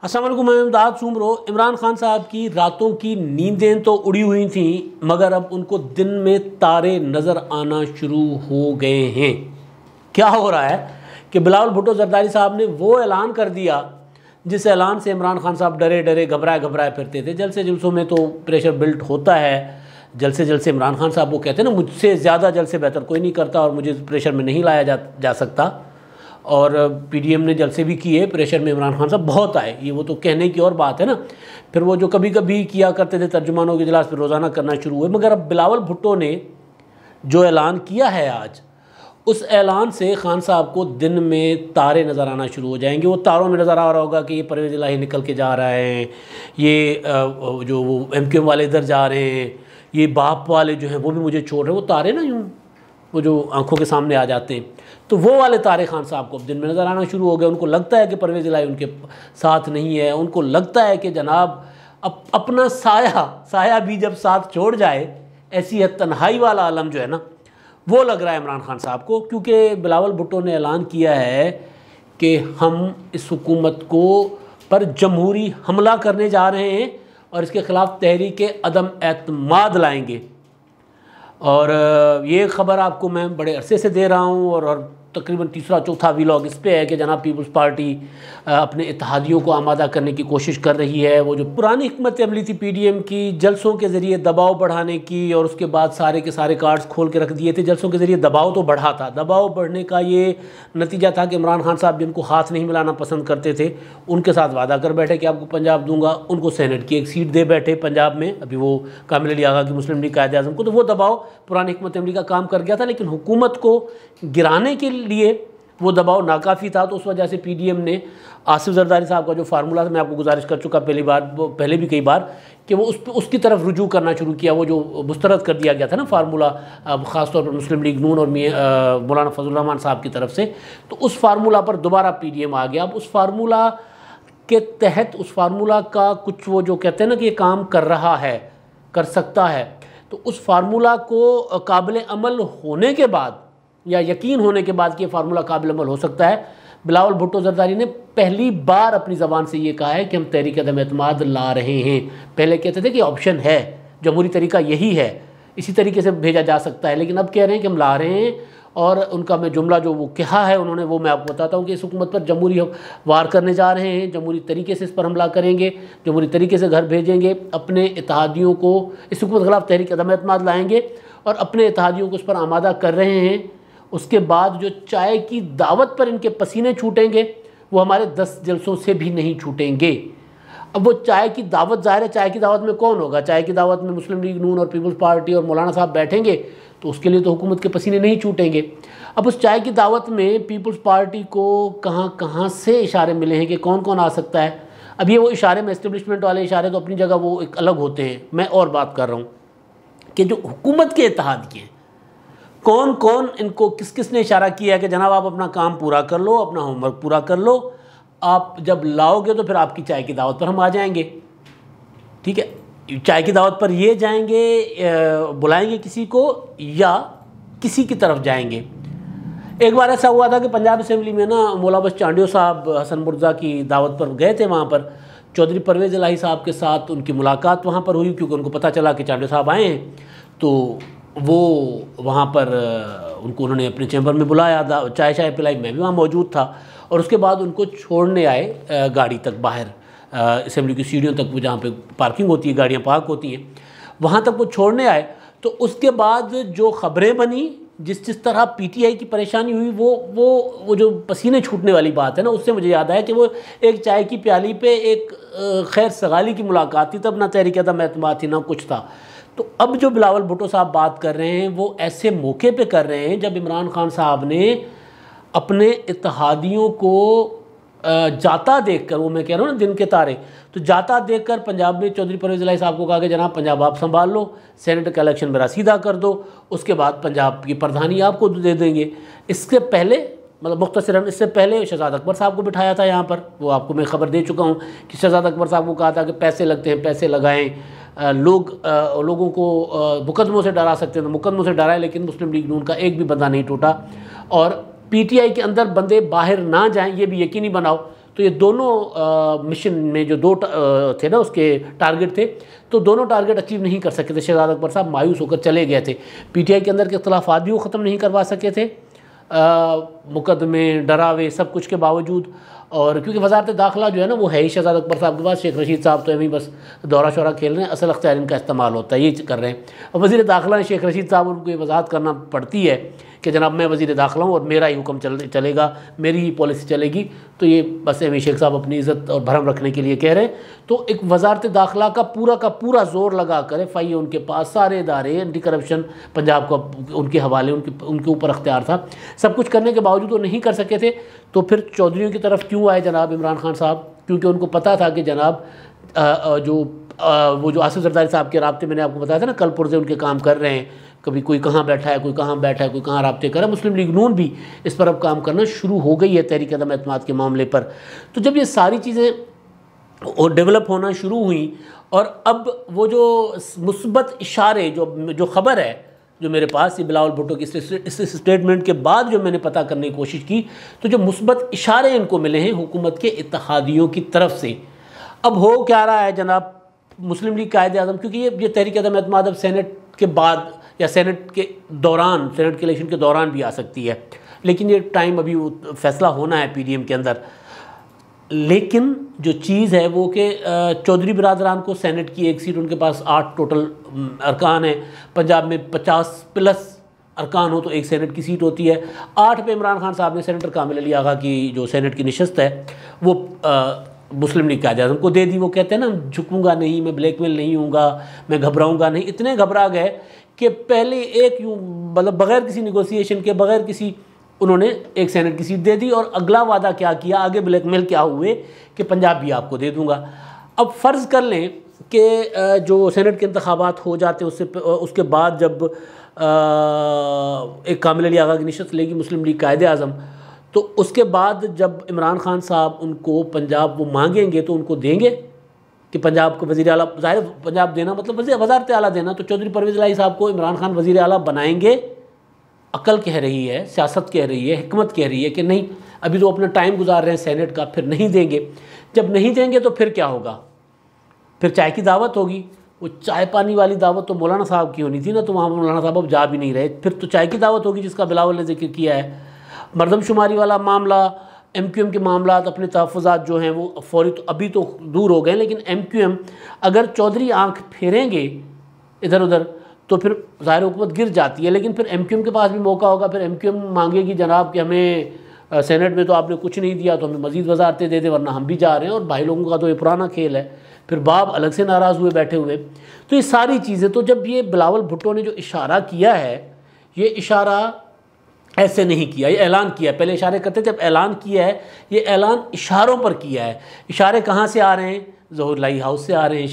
अस्सलाम वालेकुम, मैं इमदाद सुमरो। इमरान खान साहब की रातों की नींदें तो उड़ी हुई थी, मगर अब उनको दिन में तारे नज़र आना शुरू हो गए हैं। क्या हो रहा है कि बिलावल भुट्टो जरदारी साहब ने वो ऐलान कर दिया जिस ऐलान से इमरान खान साहब डरे डरे घबराए घबराए फिरते थे। जलसे जुलसों में तो प्रेशर बिल्ट होता है। जलसे जलसे इमरान खान साहब वो कहते हैं ना, मुझसे ज़्यादा जलसे बेहतर कोई नहीं करता और मुझे प्रेशर में नहीं लाया जा सकता। और पीडीएम ने जलसे भी किए, प्रेशर में इमरान खान साहब बहुत आए, ये वो तो कहने की और बात है ना। फिर वो जो कभी कभी किया करते थे तर्जुमानों के इजलास, फिर रोज़ाना करना शुरू हुए। मगर अब बिलावल भुट्टो ने जो ऐलान किया है आज, उस ऐलान से खान साहब को दिन में तारे नज़र आना शुरू हो जाएंगे। वो तारों में नज़र आ रहा होगा कि ये परवेज़ इलाही निकल के जा रहा है, ये जो वो एमक्यूएम वाले इधर जा रहे हैं, ये बाप वाले जो हैं वो भी मुझे छोड़ रहे हैं। वो तारे ना यूँ वो जो आंखों के सामने आ जाते हैं, तो वो वाले तारे खान साहब को अब दिन में नज़र आना शुरू हो गए। उनको लगता है कि परवेज़ इलाही उनके साथ नहीं है। उनको लगता है कि जनाब अपना साया भी जब साथ छोड़ जाए, ऐसी है तन्हाई वाला आलम जो है ना, वो लग रहा है इमरान खान साहब को। क्योंकि बिलावल भुट्टो ने ऐलान किया है कि हम इस हुकूमत को पर जमहूरी हमला करने जा रहे हैं और इसके ख़िलाफ़ तहरीक अदम एतमाद लाएंगे। और ये ख़बर आपको मैं बड़े अरसे से दे रहा हूँ और तकरीबन तीसरा चौथा व्लॉग इस पे है कि जनाब पीपल्स पार्टी अपने इत्तेहादियों को आमादा करने की कोशिश कर रही है। वो जो पुरानी हिकमत अमली थी पीडीएम की, जलसों के ज़रिए दबाव बढ़ाने की, और उसके बाद सारे के सारे कार्ड्स खोल के रख दिए थे। जलसों के ज़रिए दबाव तो बढ़ा था, दबाव बढ़ने का ये नतीजा था कि इमरान खान साहब जिनको हाथ नहीं मिलाना पसंद करते थे, उनके साथ वादा कर बैठे कि आपको पंजाब दूंगा। उनको सेनेट की एक सीट दे बैठे पंजाब में, अभी वो कामिल अली आगा की मुस्लिम लीग कायदे आज़म को। तो वो दबाव पुरानी हिकमत अमली का काम कर गया था, लेकिन हुकूमत को गिराने के लिए वो दबाव नाकाफ़ी था। तो उस वजह से पीडीएम ने आसिफ जरदारी साहब का जो फार्मूला था, मैं आपको गुजारिश कर चुका पहले भी कई बार, कि वो उसकी तरफ रुजू करना शुरू किया। वो जो मुस्तरद कर दिया गया था ना फार्मूला, ख़ासतौर पर मुस्लिम लीग नून और मौलाना फजल रहमान साहब की तरफ से, तो उस फार्मूला पर दोबारा पीडीएम आ गया। अब उस फार्मूला के तहत, उस फार्मूला का कुछ वो जो कहते हैं ना कि ये काम कर रहा है, कर सकता है, तो उस फार्मूला को काबिल अमल होने के बाद या यकीन होने के बाद कि ये फार्मूला काबिल अमल हो सकता है, बिलावल भुट्टो जरदारी ने पहली बार अपनी ज़बान से ये कहा है कि हम तहरीक अदम एतमाद ला रहे हैं। पहले कहते थे कि ऑप्शन है, जमहूरी तरीका यही है, इसी तरीके से भेजा जा सकता है, लेकिन अब कह रहे हैं कि हम ला रहे हैं। और उनका मैं जुमला जो वो कहा है उन्होंने, वो मैं आपको बताता हूँ कि इस हुकूमत पर जमहूरी वार करने जा रहे हैं, जमहूरी तरीके से इस पर हमला करेंगे, जमहूरी तरीके से घर भेजेंगे, अपने इत्तेहादियों को इस हुकूमत के खिलाफ तहरीक अदम एतमाद लाएंगे और अपने इत्तेहादियों को उस पर आमादा कर रहे हैं। उसके बाद जो चाय की दावत पर इनके पसीने छूटेंगे, वो हमारे 10 जलसों से भी नहीं छूटेंगे। अब वो चाय की दावत, ज़ाहिर है चाय की दावत में कौन होगा? चाय की दावत में मुस्लिम लीग नून और पीपल्स पार्टी और मौलाना साहब बैठेंगे, तो उसके लिए तो हुकूमत के पसीने नहीं छूटेंगे। अब उस चाय की दावत में पीपल्स पार्टी को कहाँ कहाँ से इशारे मिले हैं कि कौन कौन आ सकता है। अब ये वो इशारे में एस्टेब्लिशमेंट वाले इशारे तो अपनी जगह वो एक अलग होते हैं। मैं और बात कर रहा हूँ कि जो हुकूमत के इत्तेहादी हैं, कौन कौन, इनको किस किस ने इशारा किया है कि जनाब आप अपना काम पूरा कर लो, अपना होमवर्क पूरा कर लो, आप जब लाओगे तो फिर आपकी चाय की दावत पर हम आ जाएंगे। ठीक है, चाय की दावत पर ये जाएंगे, बुलाएंगे किसी को या किसी की तरफ जाएंगे। एक बार ऐसा हुआ था कि पंजाब असेंबली में ना मौला बस चांडियो साहब हसन मुर्जा की दावत पर गए थे। वहाँ पर चौधरी परवेज़ इलाही साहब के साथ उनकी मुलाकात वहाँ पर हुई, क्योंकि उनको पता चला कि चांडियो साहब आए हैं। तो वो वहाँ पर उनको उन्होंने अपने चैम्बर में बुलाया, चाय शाय पिलाई, मैं भी वहाँ मौजूद था। और उसके बाद उनको छोड़ने आए गाड़ी तक, बाहर असेंबली की सीढ़ियों तक, वो जहाँ पे पार्किंग होती है, गाड़ियाँ पार्क होती हैं, वहाँ तक वो छोड़ने आए। तो उसके बाद जो ख़बरें बनी, जिस तरह पीटीआई की परेशानी हुई, वो जो पसीने छूटने वाली बात है ना, उससे मुझे याद आया कि वो एक चाय की प्याली पे एक खैर सगाली की मुलाकात थी, तब ना तहरीक अदम एतमाद थी ना कुछ था। तो अब जो बिलावल भुट्टो साहब बात कर रहे हैं, वो ऐसे मौके पे कर रहे हैं जब इमरान खान साहब ने अपने इत्तेहादियों को जाता देखकर, वो मैं कह रहा हूँ ना दिन के तारे, तो जाता देखकर पंजाब में चौधरी परवेज़ इलाही साहब को कहा कि जनाब पंजाब आप संभाल लो, सेनेट का इलेक्शन मेरा सीधा कर दो, उसके बाद पंजाब की प्रधानी आपको दे देंगे। इससे पहले, मतलब मुख्तसरन इससे पहले शहजाद अकबर साहब को बिठाया था यहाँ पर। वो आपको मैं ख़बर दे चुका हूँ कि शहजाद अकबर साहब को कहा था कि पैसे लगते हैं, पैसे लगाएं, लोगों को मुकदमों से डरा सकते हैं, तो मुकदमों से डराए, लेकिन मुस्लिम लीग नून का एक भी बंदा नहीं टूटा। और पीटीआई के अंदर बंदे बाहर ना जाएं, ये भी यकीनी बनाओ। तो ये दोनों मिशन में जो दो थे ना उसके टारगेट थे, तो दोनों टारगेट अचीव नहीं कर सके थे। शहजाद अकबर साहब मायूस होकर चले गए थे। पीटीआई के अंदर के इख्तलाफात भी वो ख़त्म नहीं करवा सके थे, मुकदमे डरावे सब कुछ के बावजूद। और क्योंकि वजारत दाखिला जो है ना वो है ही शहजाद अकबर साहब के पास, शेख रशीद साहब तो अभी बस दौरा शौरा खेल रहे हैं, असल अख्तियार इनका इस्तेमाल होता है, ये कर रहे हैं। और वज़ीर दाखिला शेख रशीद साहब, उनको ये वजाहत करना पड़ती है कि जनाब मैं वज़ीर दाखिला हूँ और मेरा ही हुक्म चलेगा, मेरी ही पॉलिसी चलेगी। तो ये बस एम शेख साहब अपनी इज़्ज़त और भरम रखने के लिए कह रहे हैं। तो एक वजारत दाखिला का पूरा जोर लगा कर FIA उनके पास, सारे इदारे, एंटी करप्शन पंजाब का उनके हवाले, उनके ऊपर अख्तियार था। सब कुछ करने के बावजूद वो नहीं कर सके थे। तो फिर चौधरीयों की तरफ क्यों आए जनाब इमरान खान साहब? क्योंकि उनको पता था कि जनाब वो जो आसिफ जरदारी साहब के राब्ते, मैंने आपको बताया था ना, कल पुर्जे उनके काम कर रहे हैं, कभी कोई कहाँ बैठा है, कोई कहाँ बैठा है, कोई कहाँ राब्ते कर रहा है। मुस्लिम लीग नून भी इस पर अब काम करना शुरू हो गई है तहरीक अदम एतमाद के मामले पर। तो जब ये सारी चीज़ें डेवलप होना शुरू हुई और अब वो जो मुस्बत इशारे, जो ख़बर है जो मेरे पास, ये बिलावल भुट्टो की इस स्टेटमेंट के बाद जो मैंने पता करने की कोशिश की, तो जो मुस्बत इशारे इनको मिले हैं हुकूमत के इत्तेहादियों की तरफ से। अब हो क्या रहा है जनाब, मुस्लिम लीग कायद-ए-आज़म, क्योंकि ये तहरीक अदम एतमाद अब सेनेट के बाद या सेनेट के दौरान, सेनेट के इलेक्शन के दौरान भी आ सकती है, लेकिन ये टाइम अभी फैसला होना है PDM के अंदर। लेकिन जो चीज़ है वो कि चौधरी बिरादरान को सेनेट की एक सीट, उनके पास 8 टोटल अरकान है। पंजाब में 50+ अरकान हो तो एक सेनेट की सीट होती है। 8 पे इमरान खान साहब ने सेनेटर कामिल अली आगा की जो सेनेट की नशस्त है वो मुस्लिम लीग कायद-ए-आज़म को दे दी। वो कहते हैं ना, झुकूंगा नहीं, मैं ब्लैकमेल नहीं हूँगा, मैं घबराऊँगा नहीं। इतने घबरा गए कि पहले एक यूँ मतलब बग़ैर किसी निगोसिएशन के, बग़ैर किसी, उन्होंने एक सेनेट की सीट दे दी। और अगला वादा क्या किया, आगे ब्लैकमेल क्या हुए कि पंजाब भी आपको दे दूंगा। अब फ़र्ज़ कर लें कि जो सेनेट के इंतखाबात हो जाते हैं, उसके बाद जब एक कामिल अली आगा की नशस्त लेगी मुस्लिम लीग कायद-ए-आज़म, तो उसके बाद जब इमरान खान साहब उनको पंजाब वो मांगेंगे तो उनको देंगे कि पंजाब को वज़ीर आला, ज़ाहिर पंजाब देना मतलब वज़ारत आला देना, तो चौधरी परवेज़ इलाही साहब को इमरान खान वज़ीर आला बनाएंगे। अकल कह रही है, सियासत कह रही है, हिकमत कह रही है कि नहीं, अभी तो अपना टाइम गुजार रहे हैं सेनेट का, फिर नहीं देंगे। जब नहीं देंगे तो फिर क्या होगा, फिर चाय की दावत होगी। वो चाय पानी वाली दावत तो मौलाना साहब की होनी थी ना, तो वहाँ मौलाना साहब अब जा भी नहीं रहे। फिर तो चाय की दावत होगी जिसका बिलावल ने जिक्र किया है। मरदमशुमारी वाला मामला, MQM के मामला, अपने तहफ़्फ़ुज़ात जो हैं वो फौरी तो अभी तो दूर हो गए, लेकिन MQM अगर चौधरी आँख फेरेंगे इधर उधर तो फिर ज़ाहिर हुकूमत गिर जाती है। लेकिन फिर MQM के पास भी मौका होगा, फिर MQM मांगेगी जनाब कि हमें सेनेट में तो आपने कुछ नहीं दिया, तो हमें मज़ीद वज़ारतें दे दें वरना हम भी जा रहे हैं। और भाई लोगों का तो ये पुराना खेल है, फिर बाप अलग से नाराज़ हुए बैठे हुए। तो ये सारी चीज़ें, तो जब ये बिलावल भुट्टो ने जो इशारा किया है, ये इशारा ऐसे नहीं किया, ये ऐलान किया। पहले इशारे करते थे, अब ऐलान किया है। ये ऐलान इशारों पर किया है। इशारे कहाँ से आ रहे हैं? ज़हूर लाई हाउस से आ रहे हैं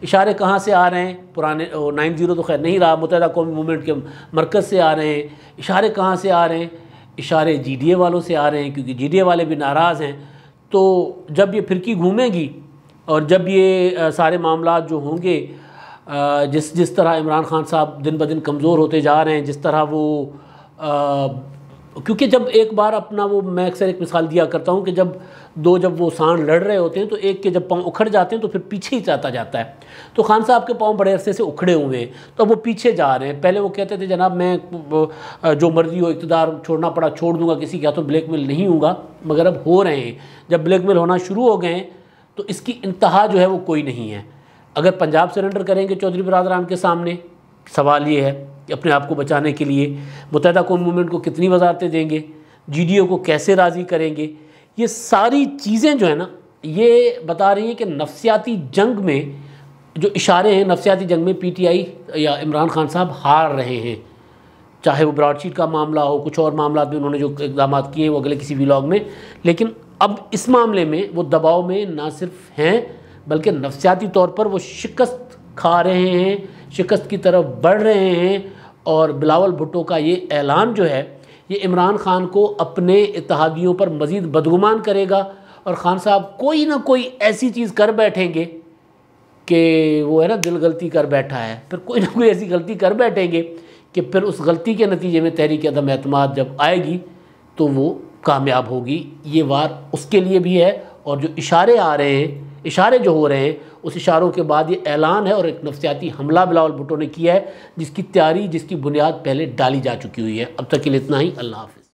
इशारे कहाँ से आ रहे हैं? पुराने 90 तो खैर नहीं रहा, मुत्तहिदा कौमी मूवमेंट के मरकज़ से आ रहे हैं। इशारे कहाँ से आ रहे हैं? इशारे GDA वालों से आ रहे हैं, क्योंकि GDA वाले भी नाराज़ हैं। तो जब ये फिरकी घूमेगी और जब ये सारे मामला जो होंगे, जिस तरह इमरान खान साहब दिन ब दिन कमज़ोर होते जा रहे हैं, जिस तरह वो क्योंकि जब एक बार अपना वो, मैं अक्सर एक मिसाल दिया करता हूँ कि जब वो सांड लड़ रहे होते हैं तो एक के जब पाँव उखड़ जाते हैं तो फिर पीछे ही जाता है। तो खान साहब के पाँव बड़े अरसे से उखड़े हुए हैं, तो अब वो पीछे जा रहे हैं। पहले वो कहते थे जनाब मैं जो मर्जी हो इक़्तिदार छोड़ना पड़ा छोड़ दूंगा, किसी के हाथों ब्लैकमेल नहीं होगा। मगर अब हो रहे हैं, जब ब्लैकमेल होना शुरू हो गए तो इसकी इंतहा जो है वो कोई नहीं है। अगर पंजाब सरेंडर करेंगे चौधरी बिरादरान के सामने, सवाल ये है कि अपने आप को बचाने के लिए मुत्तहिदा कौमी मूवमेंट को कितनी वजारतें देंगे, GDO को कैसे राज़ी करेंगे। ये सारी चीज़ें जो है ना, ये बता रही हैं कि नफ्सियाती जंग में जो इशारे हैं, नफ्सियाती जंग में PTI या इमरान खान साहब हार रहे हैं। चाहे वो ब्रॉडशीट का मामला हो, कुछ और मामला में उन्होंने जो इक़दाम किए हैं वो अगले किसी व्लॉग में, लेकिन अब इस मामले में वो दबाव में ना सिर्फ हैं बल्कि नफ्सियाती तौर पर वो शिकस्त खा रहे हैं, शिकस्त की तरफ बढ़ रहे हैं। और बिलावल भुट्टो का ये ऐलान जो है, ये इमरान खान को अपने इत्तेहादियों पर मज़ीद बदगुमान करेगा। और ख़ान साहब कोई ना कोई ऐसी चीज़ कर बैठेंगे कि वो है ना, दिल गलती कर बैठा है, फिर कोई ना कोई ऐसी गलती कर बैठेंगे कि फिर उस गलती के नतीजे में तहरीक अदम एतमाद जब आएगी तो वो कामयाब होगी। ये वार उसके लिए भी है और जो इशारे आ रहे हैं, इशारे जो हो रहे हैं, उस इशारों के बाद ये ऐलान है और एक नफ्सियाती हमला बिलावल भुट्टो ने किया है जिसकी तैयारी, जिसकी बुनियाद पहले डाली जा चुकी हुई है। अब तक के लिए इतना ही। अल्लाह हाफ़िज़।